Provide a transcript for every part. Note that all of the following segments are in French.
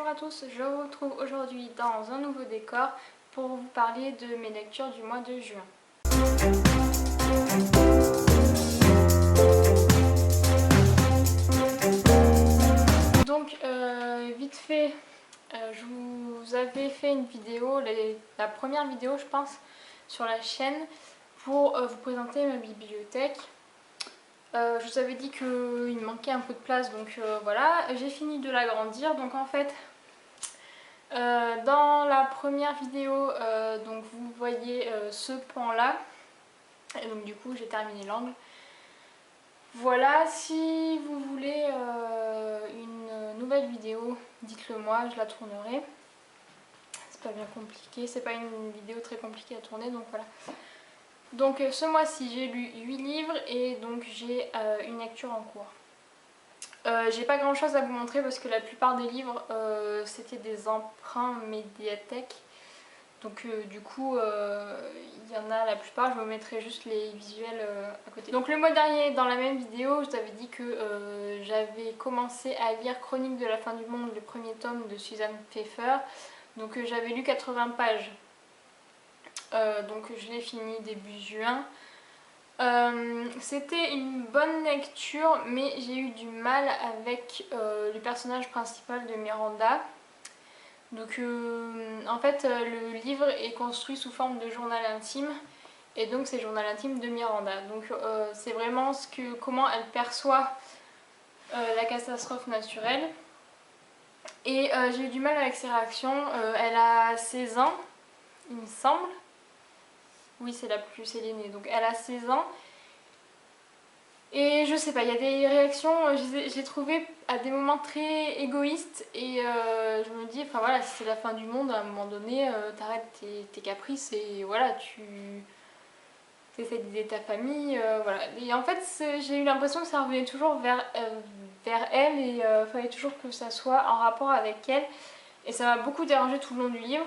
à tous, je vous retrouve aujourd'hui dans un nouveau décor pour vous parler de mes lectures du mois de juin. Donc vite fait, je vous avais fait une vidéo, la première vidéo je pense, sur la chaîne pour vous présenter ma bibliothèque. Je vous avais dit qu'il me manquait un peu de place, donc voilà, j'ai fini de l'agrandir. Donc en fait, dans la première vidéo, donc vous voyez ce pan là, et donc du coup j'ai terminé l'angle. Voilà, si vous voulez une nouvelle vidéo, dites-le moi, je la tournerai. C'est pas bien compliqué, c'est pas une vidéo très compliquée à tourner, donc voilà. Donc ce mois-ci j'ai lu 8 livres et donc j'ai une lecture en cours. J'ai pas grand chose à vous montrer parce que la plupart des livres c'était des emprunts médiathèque. Donc du coup il y en a la plupart, je vous mettrai juste les visuels à côté. Donc le mois dernier dans la même vidéo je vous avais dit que j'avais commencé à lire Chronique de la fin du monde, le premier tome de Suzanne Pfeffer. Donc j'avais lu 80 pages. Donc je l'ai fini début juin. C'était une bonne lecture mais j'ai eu du mal avec le personnage principal de Miranda. Donc en fait le livre est construit sous forme de journal intime et donc c'est le journal intime de Miranda. Donc c'est vraiment comment elle perçoit la catastrophe naturelle. Et j'ai eu du mal avec ses réactions. Elle a 16 ans, il me semble. Oui, c'est c'est l'aînée, donc elle a 16 ans. Et je sais pas, il y a des réactions, j'ai trouvé à des moments très égoïstes et je me dis, enfin voilà, si c'est la fin du monde, à un moment donné, t'arrêtes tes caprices et voilà, tu essaies d'aider ta famille, voilà. Et en fait, j'ai eu l'impression que ça revenait toujours vers elle et fallait toujours que ça soit en rapport avec elle. Et ça m'a beaucoup dérangé tout le long du livre.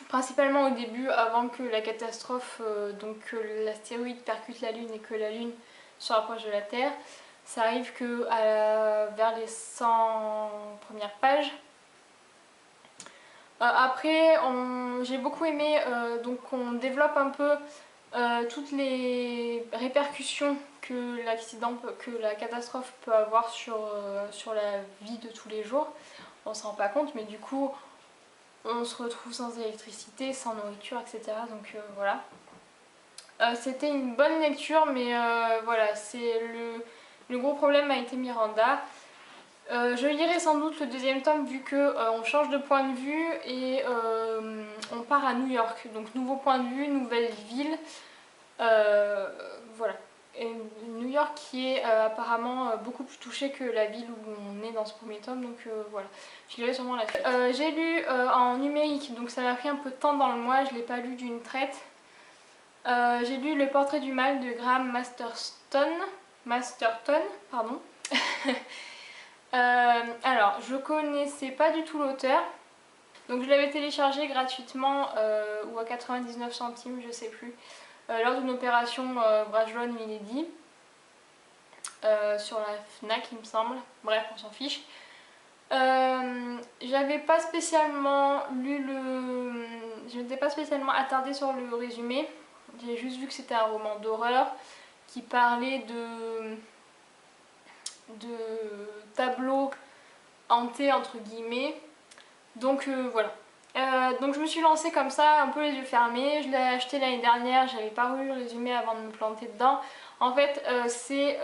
Principalement au début, avant que la catastrophe, donc que l'astéroïde percute la Lune et que la Lune se rapproche de la Terre. Ça arrive que vers les 100 premières pages. Après, j'ai beaucoup aimé, donc on développe un peu toutes les répercussions que l'accident, que la catastrophe peut avoir sur la vie de tous les jours. On se rend pas compte, mais du coup, on se retrouve sans électricité, sans nourriture, etc. Donc voilà. C'était une bonne lecture, mais voilà, c'est le gros problème a été Miranda. Je lirai sans doute le deuxième tome vu que on change de point de vue et on part à New York. Donc nouveau point de vue, nouvelle ville. Voilà. Et New York qui est apparemment beaucoup plus touchée que la ville où on est dans ce premier tome, donc voilà, je lirai sûrement la suite. J'ai lu en numérique, donc ça m'a pris un peu de temps dans le mois, je ne l'ai pas lu d'une traite. J'ai lu Le portrait du mal de Graham Masterton, pardon. Alors, je connaissais pas du tout l'auteur, donc je l'avais téléchargé gratuitement ou à 99 centimes, je sais plus, lors d'une opération Brajlon Milady sur la Fnac, il me semble. Bref, on s'en fiche. J'avais pas spécialement lu je n'étais pas spécialement attardée sur le résumé. J'ai juste vu que c'était un roman d'horreur qui parlait de tableaux hantés entre guillemets. Donc voilà. Donc je me suis lancée comme ça, un peu les yeux fermés. Je l'ai acheté l'année dernière, j'avais pas lu le résumé avant de me planter dedans. En fait c'est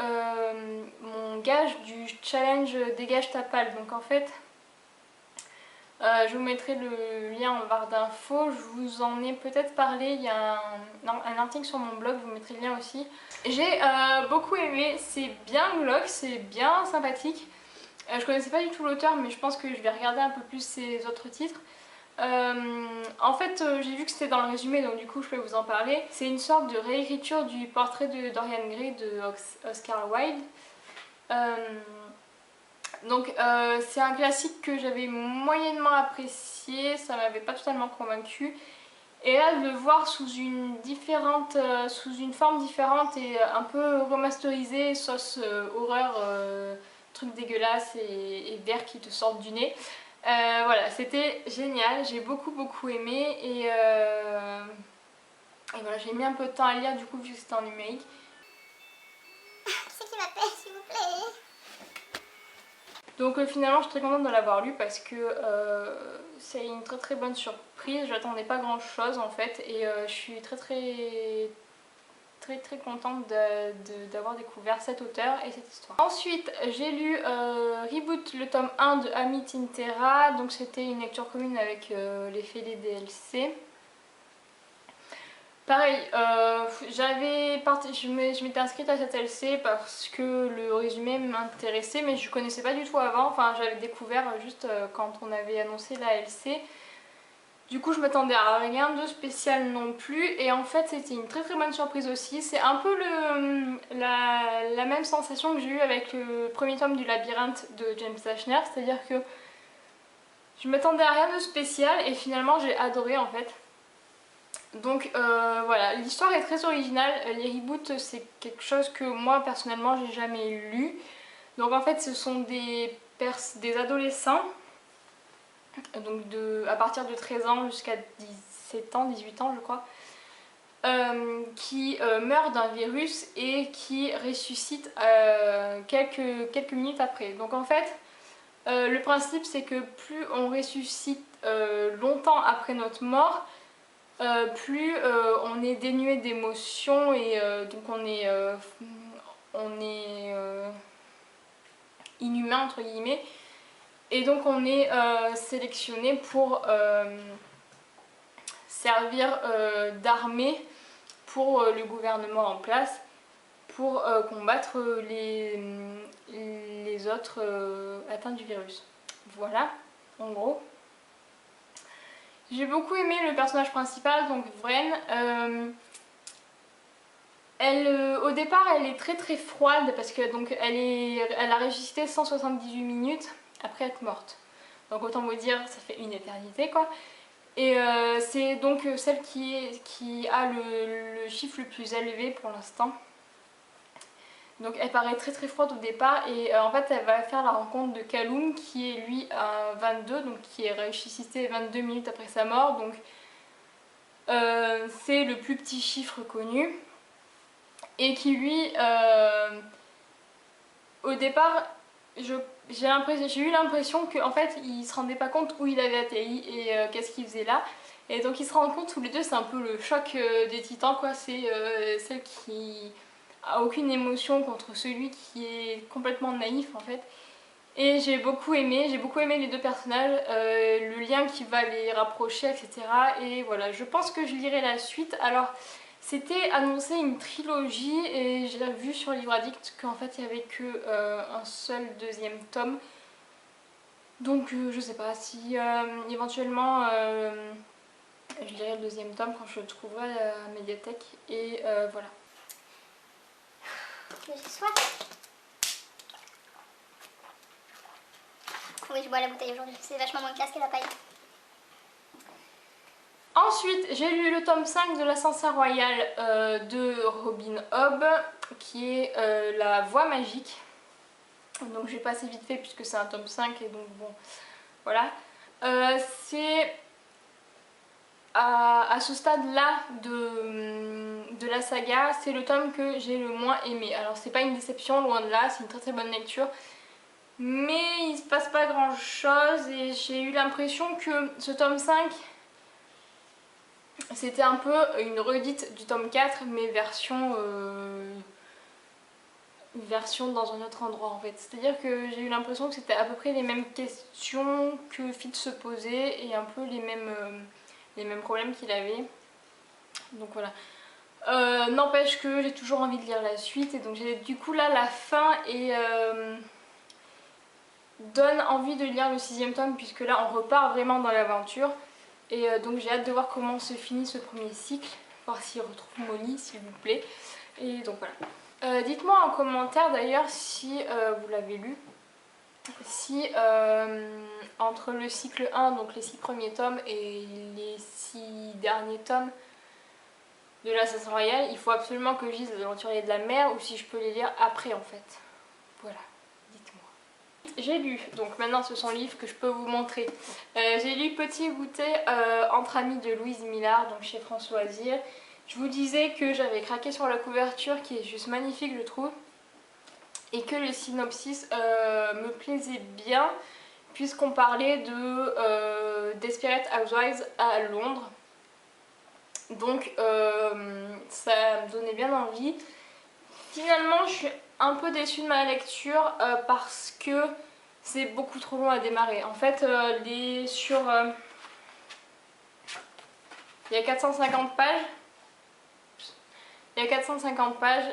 mon gage du challenge Dégage ta palle. Donc en fait je vous mettrai le lien en barre d'infos, je vous en ai peut-être parlé, il y a un article sur mon blog, je vous mettrai le lien aussi. J'ai beaucoup aimé, c'est bien glauque, c'est bien sympathique. Je connaissais pas du tout l'auteur mais je pense que je vais regarder un peu plus ses autres titres. En fait j'ai vu que c'était dans le résumé donc du coup je peux vous en parler. C'est une sorte de réécriture du portrait de Dorian Gray de Oscar Wilde. Donc c'est un classique que j'avais moyennement apprécié, ça m'avait pas totalement convaincue. Et là de le voir sous une forme différente et un peu remasterisée, sauce horreur, truc dégueulasse et vert qui te sortent du nez. Voilà, c'était génial, j'ai beaucoup aimé et voilà, j'ai mis un peu de temps à lire du coup vu que c'était en numérique. C'est qui m'appelle s'il vous plaît. Donc finalement je suis très contente de l'avoir lu parce que c'est une très bonne surprise, j'attendais pas grand chose en fait et je suis très contente d'avoir découvert cet auteur et cette histoire. Ensuite j'ai lu Reboot le tome 1 de Ami Tintera, donc c'était une lecture commune avec les Félés DLC. Pareil, je m'étais inscrite à cette LC parce que le résumé m'intéressait mais je connaissais pas du tout avant, enfin j'avais découvert juste quand on avait annoncé la LC. Du coup je m'attendais à rien de spécial non plus et en fait c'était une très bonne surprise aussi. C'est un peu la même sensation que j'ai eue avec le premier tome du Labyrinthe de James Dashner, c'est-à-dire que je m'attendais à rien de spécial et finalement j'ai adoré en fait. Donc voilà, l'histoire est très originale, les reboots c'est quelque chose que moi personnellement j'ai jamais lu. Donc en fait ce sont des adolescents, donc à partir de 13 ans jusqu'à 17 ans, 18 ans je crois, qui meurent d'un virus et qui ressuscitent quelques minutes après. Donc en fait le principe c'est que plus on ressuscite longtemps après notre mort, plus on est dénué d'émotions et donc on est inhumain entre guillemets et donc on est sélectionné pour servir d'armée pour le gouvernement en place pour combattre les autres atteints du virus. Voilà, en gros. J'ai beaucoup aimé le personnage principal, donc Vren. Au départ, elle est très froide parce que donc elle a résisté 178 minutes après être morte. Donc autant vous dire, ça fait une éternité quoi. Et c'est donc celle qui a le chiffre le plus élevé pour l'instant. Donc elle paraît très froide au départ et en fait elle va faire la rencontre de Kaloum qui est lui à 22, donc qui est ressuscité 22 minutes après sa mort. Donc c'est le plus petit chiffre connu. Et qui lui, au départ, j'ai eu l'impression qu'en fait il se rendait pas compte où il avait atterri et qu'est-ce qu'il faisait là. Et donc ils se rendent compte tous les deux, c'est un peu le choc des titans quoi, c'est celle qui a aucune émotion contre celui qui est complètement naïf en fait. Et j'ai beaucoup aimé les deux personnages, le lien qui va les rapprocher, etc. Et voilà, je pense que je lirai la suite. Alors, c'était annoncé une trilogie et j'ai vu sur Livre Addict qu'en fait il n'y avait que un seul deuxième tome. Donc je sais pas si éventuellement je lirai le deuxième tome quand je le trouverai à la médiathèque. Et voilà. J'ai soif. Oui, je bois la bouteille aujourd'hui, c'est vachement moins classe que la paille. Ensuite, j'ai lu le tome 5 de l'Ascenseur Royal de Robin Hobb, qui est La Voix Magique. Donc je vais passer vite fait puisque c'est un tome 5 et donc bon, voilà. C'est à ce stade-là de la saga, c'est le tome que j'ai le moins aimé. Alors c'est pas une déception, loin de là, c'est une très bonne lecture. Mais il se passe pas grand chose et j'ai eu l'impression que ce tome 5 c'était un peu une redite du tome 4 mais version dans un autre endroit en fait. C'est-à-dire que j'ai eu l'impression que c'était à peu près les mêmes questions que Fitz se posait et un peu les mêmes problèmes qu'il avait. Donc voilà. N'empêche que j'ai toujours envie de lire la suite et donc du coup là la fin et donne envie de lire le 6e tome puisque là on repart vraiment dans l'aventure et donc j'ai hâte de voir comment se finit ce premier cycle, voir s'il retrouve Molly s'il vous plaît. Et donc voilà. Dites-moi en commentaire d'ailleurs si vous l'avez lu, si entre le cycle 1, donc les 6 premiers tomes et les 6 derniers tomes de l'Assassin Royal, il faut absolument que je lise Les Aventuriers de la Mer ou si je peux les lire après en fait. Voilà, dites-moi. j'ai lu, donc maintenant ce sont livres que je peux vous montrer. J'ai lu Petit goûter entre amis de Louise Millard, donc chez François Loisir. Je vous disais que j'avais craqué sur la couverture qui est juste magnifique je trouve. Et que le synopsis me plaisait bien puisqu'on parlait de Desperate Housewives à Londres. Donc ça me donnait bien envie. Finalement je suis un peu déçue de ma lecture parce que c'est beaucoup trop long à démarrer. En fait il y a 450 pages. Il y a 450 pages,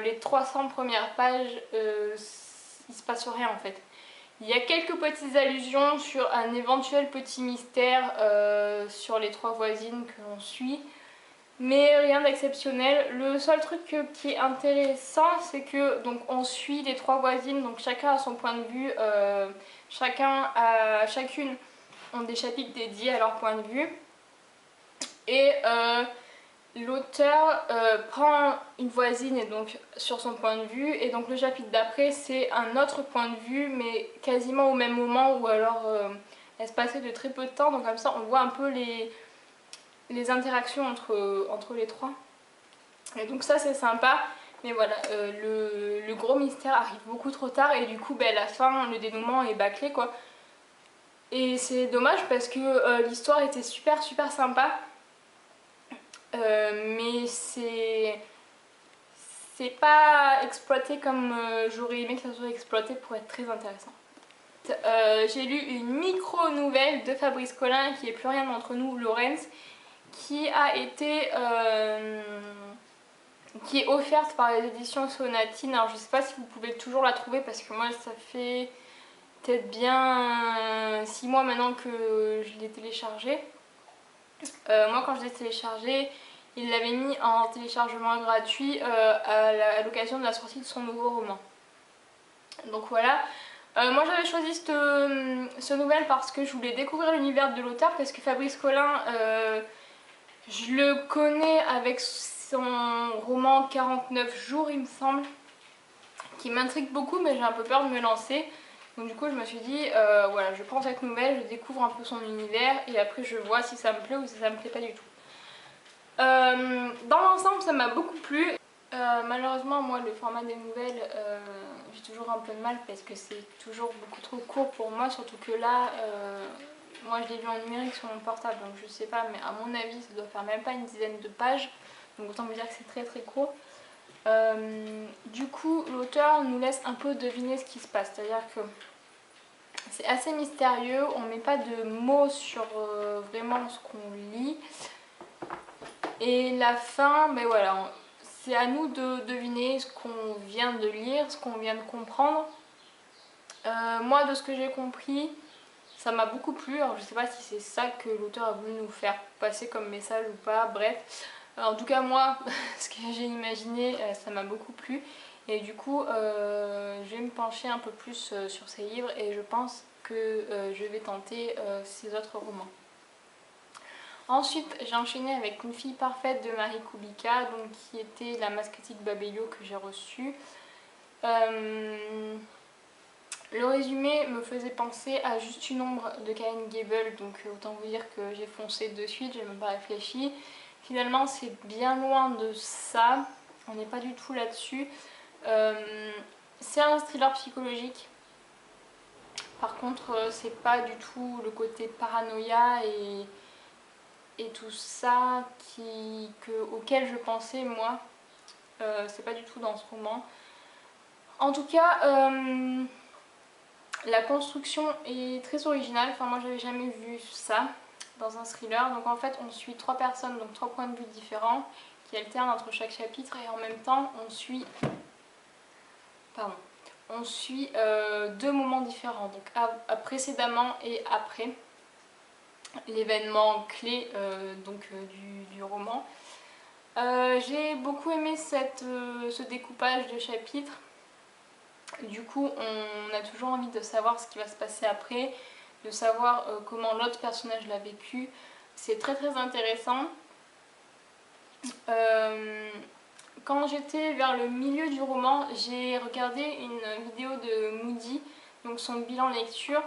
les 300 premières pages, il se passe rien en fait. Il y a quelques petites allusions sur un éventuel petit mystère sur les 3 voisines que l'on suit, mais rien d'exceptionnel. Le seul truc qui est intéressant, c'est que donc on suit les 3 voisines, donc chacun a son point de vue, chacune ont des chapitres dédiés à leur point de vue, et l'auteur prend une voisine et donc sur son point de vue, et donc le chapitre d'après c'est un autre point de vue mais quasiment au même moment, ou alors elle se passait de très peu de temps, donc comme ça on voit un peu les interactions entre les 3. Et donc ça c'est sympa, mais voilà, le gros mystère arrive beaucoup trop tard et du coup la fin, le dénouement est bâclé quoi. Et c'est dommage parce que l'histoire était super sympa. Mais c'est pas exploité comme j'aurais aimé que ça soit exploité pour être très intéressant. J'ai lu une micro-nouvelle de Fabrice Collin qui est Plus rien d'entre nous, Laurence, qui est offerte par les éditions Sonatine. Alors je sais pas si vous pouvez toujours la trouver parce que moi ça fait peut-être bien 6 mois maintenant que je l'ai téléchargée. Moi quand je l'ai téléchargée, il l'avait mis en téléchargement gratuit à l'occasion de la sortie de son nouveau roman. Donc voilà. Moi j'avais choisi ce nouvel parce que je voulais découvrir l'univers de l'auteur, parce que Fabrice Collin, je le connais avec son roman 49 jours il me semble, qui m'intrigue beaucoup mais j'ai un peu peur de me lancer. Donc du coup je me suis dit, voilà, je prends cette nouvelle, je découvre un peu son univers et après je vois si ça me plaît ou si ça me plaît pas du tout. Dans l'ensemble ça m'a beaucoup plu. Malheureusement moi le format des nouvelles j'ai toujours un peu de mal parce que c'est toujours beaucoup trop court pour moi, surtout que là moi je l'ai lu en numérique sur mon portable, donc je sais pas, mais à mon avis ça doit faire même pas une dizaine de pages, donc autant vous dire que c'est très court. Du coup l'auteur nous laisse un peu deviner ce qui se passe, c'est à dire que c'est assez mystérieux, on met pas de mots sur vraiment ce qu'on lit. Et la fin, ben voilà, c'est à nous de deviner ce qu'on vient de lire, ce qu'on vient de comprendre. Moi, de ce que j'ai compris, ça m'a beaucoup plu. Alors je sais pas si c'est ça que l'auteur a voulu nous faire passer comme message ou pas, bref. En tout cas moi, ce que j'ai imaginé, ça m'a beaucoup plu. Et du coup, je vais me pencher un peu plus sur ces livres et je pense que je vais tenter ces autres romans. Ensuite, j'ai enchaîné avec Une fille parfaite de Marie Kubica, donc qui était la mascotique Babelio que j'ai reçue. Le résumé me faisait penser à Juste une ombre de Karen Gable, donc autant vous dire que j'ai foncé de suite, j'ai même pas réfléchi. Finalement, c'est bien loin de ça, on n'est pas du tout là-dessus. C'est un thriller psychologique. Par contre, c'est pas du tout le côté paranoïa et tout ça auquel je pensais moi. C'est pas du tout dans ce roman. En tout cas, la construction est très originale. Enfin, moi j'avais jamais vu ça dans un thriller. Donc en fait, on suit 3 personnes, donc 3 points de vue différents qui alternent entre chaque chapitre, et en même temps on suit 2 moments différents, donc précédemment et après l'événement clé du roman. J'ai beaucoup aimé ce découpage de chapitres. Du coup on a toujours envie de savoir ce qui va se passer après, de savoir comment l'autre personnage l'a vécu. C'est très intéressant. Quand j'étais vers le milieu du roman, j'ai regardé une vidéo de Moody donc son bilan lecture,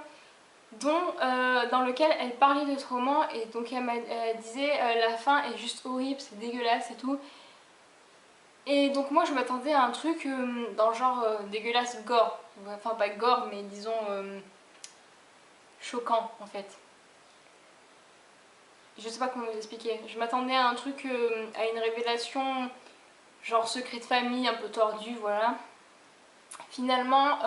dans lequel elle parlait de ce roman et donc elle disait la fin est juste horrible, c'est dégueulasse et tout. Et donc moi je m'attendais à un truc dans le genre dégueulasse gore, enfin pas gore mais disons choquant en fait. Je sais pas comment vous expliquer, je m'attendais à un truc, à une révélation genre secret de famille un peu tordu, voilà. Finalement,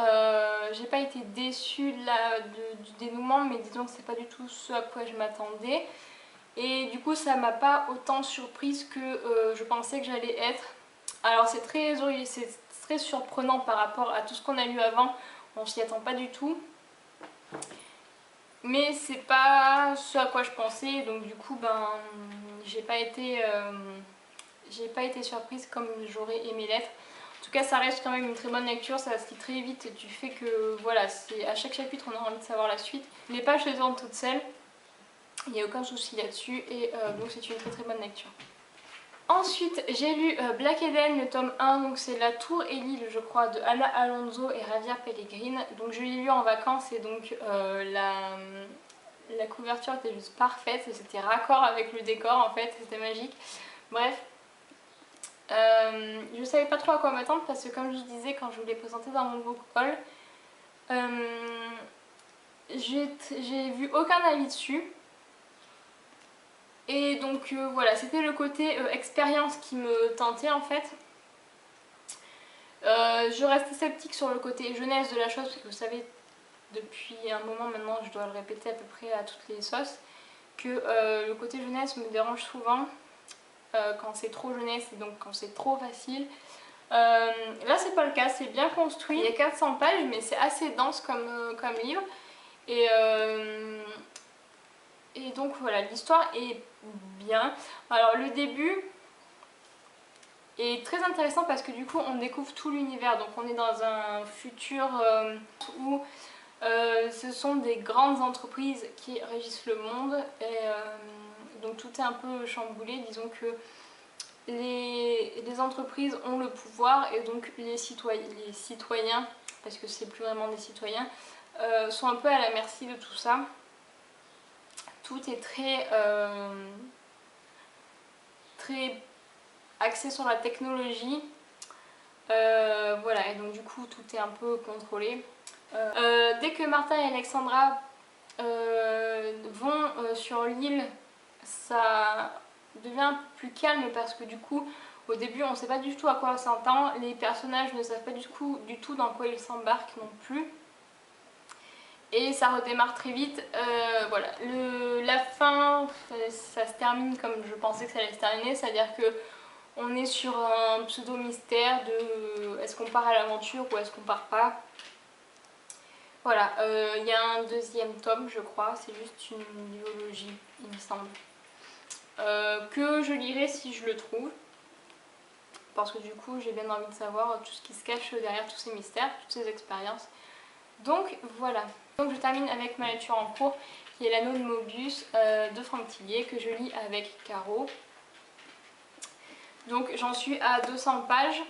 j'ai pas été déçue du dénouement, mais disons que c'est pas du tout ce à quoi je m'attendais. Et du coup, ça m'a pas autant surprise que je pensais que j'allais être. Alors, c'est très surprenant par rapport à tout ce qu'on a lu avant, on s'y attend pas du tout. Mais c'est pas ce à quoi je pensais, donc du coup, ben, j'ai pas été surprise comme j'aurais aimé l'être. En tout cas, ça reste quand même une très bonne lecture, ça se lit très vite et du fait que voilà, à chaque chapitre on a envie de savoir la suite. Les pages se tournent toutes seules, il n'y a aucun souci là-dessus et donc c'est une très très bonne lecture. Ensuite, j'ai lu Black Eden, le tome 1, donc c'est La Tour et l'île, je crois, de Anna Alonso et Javier Pellegrin. Donc je l'ai lu en vacances et donc la couverture était juste parfaite, c'était raccord avec le décor en fait, c'était magique. Bref, je savais pas trop à quoi m'attendre parce que comme je disais quand je vous l'ai présenté dans mon book haul, j'ai vu aucun avis dessus. Et donc voilà, c'était le côté expérience qui me tentait en fait. Je restais sceptique sur le côté jeunesse de la chose parce que vous savez, depuis un moment maintenant, je dois le répéter à peu près à toutes les sauces, que le côté jeunesse me dérange souvent quand c'est trop jeunesse et donc quand c'est trop facile. Là c'est pas le cas, c'est bien construit, il y a 400 pages mais c'est assez dense comme livre et donc voilà, l'histoire est bien. Alors le début est très intéressant parce que du coup on découvre tout l'univers, donc on est dans un futur où ce sont des grandes entreprises qui régissent le monde et donc tout est un peu chamboulé, disons que les entreprises ont le pouvoir et donc les citoyens, parce que c'est plus vraiment des citoyens, sont un peu à la merci de tout ça. Tout est très axé sur la technologie, voilà, et donc du coup tout est un peu contrôlé. Dès que Martin et Alexandra vont sur l'île, ça devient plus calme parce que du coup au début on ne sait pas du tout à quoi on s'entend, les personnages ne savent pas du tout dans quoi ils s'embarquent non plus et ça redémarre très vite. Voilà, la fin, ça se termine comme je pensais que ça allait se terminer, c'est à dire que on est sur un pseudo mystère de est-ce qu'on part à l'aventure ou est-ce qu'on part pas. Voilà, il y a un deuxième tome je crois, c'est juste une biologie il me semble. Que je lirai si je le trouve parce que du coup j'ai bien envie de savoir tout ce qui se cache derrière tous ces mystères, toutes ces expériences. Donc voilà, donc je termine avec ma lecture en cours qui est L'Anneau de Mobius de Franck Tillier que je lis avec Caro. Donc j'en suis à 200 pages.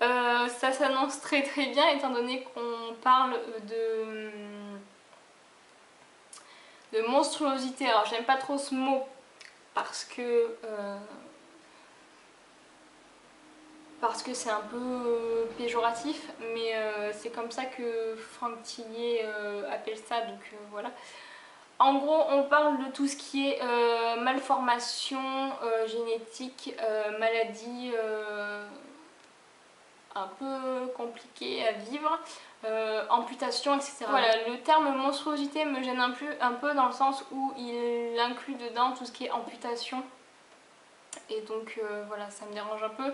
Ça s'annonce très très bien étant donné qu'on parle de monstruosité. Alors j'aime pas trop ce mot parce que c'est un peu péjoratif, mais c'est comme ça que Franck Tillier appelle ça, donc voilà. En gros, on parle de tout ce qui est malformation génétique, maladie un peu compliquée à vivre, amputation, etc. Voilà, le terme monstruosité me gêne un peu dans le sens où il inclut dedans tout ce qui est amputation. Et donc voilà, ça me dérange un peu.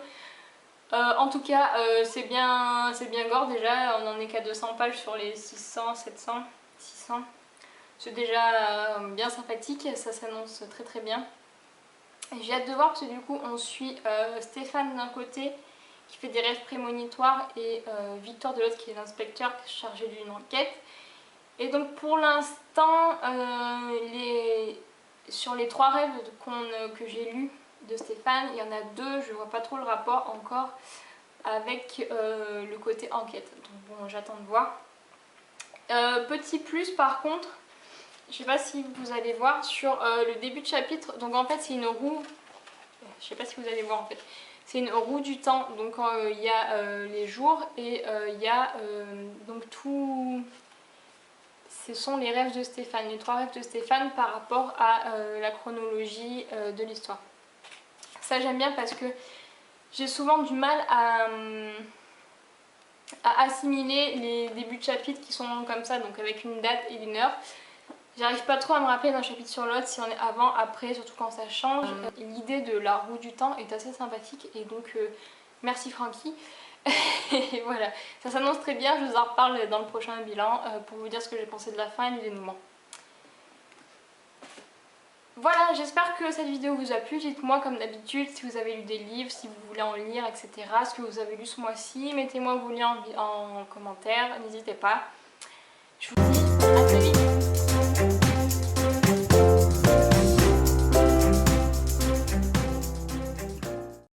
En tout cas, c'est bien gore déjà, on en est qu'à 200 pages sur les 600, 700, 600. C'est déjà bien sympathique, ça s'annonce très très bien. J'ai hâte de voir parce que du coup on suit Stéphane d'un côté qui fait des rêves prémonitoires et Victor de l'autre qui est l'inspecteur chargé d'une enquête. Et donc pour l'instant, sur les 3 rêves que j'ai lus de Stéphane, il y en a 2, je vois pas trop le rapport encore avec le côté enquête. Donc bon, j'attends de voir. Petit plus par contre, je sais pas si vous allez voir sur le début de chapitre, donc en fait c'est une roue, je sais pas si vous allez voir en fait, c'est une roue du temps, donc il y a les jours et il y a donc tout, ce sont les rêves de Stéphane, les 3 rêves de Stéphane par rapport à la chronologie de l'histoire. Ça j'aime bien parce que j'ai souvent du mal à assimiler les débuts de chapitre qui sont comme ça, donc avec une date et une heure. J'arrive pas trop à me rappeler d'un chapitre sur l'autre si on est avant, après, surtout quand ça change. L'idée de la roue du temps est assez sympathique et donc merci Francky. Et voilà, ça s'annonce très bien, je vous en reparle dans le prochain bilan pour vous dire ce que j'ai pensé de la fin et du dénouement. Voilà, j'espère que cette vidéo vous a plu. Dites-moi comme d'habitude si vous avez lu des livres, si vous voulez en lire, etc. Ce que vous avez lu ce mois-ci. Mettez-moi vos liens en commentaire, n'hésitez pas. Je vous dis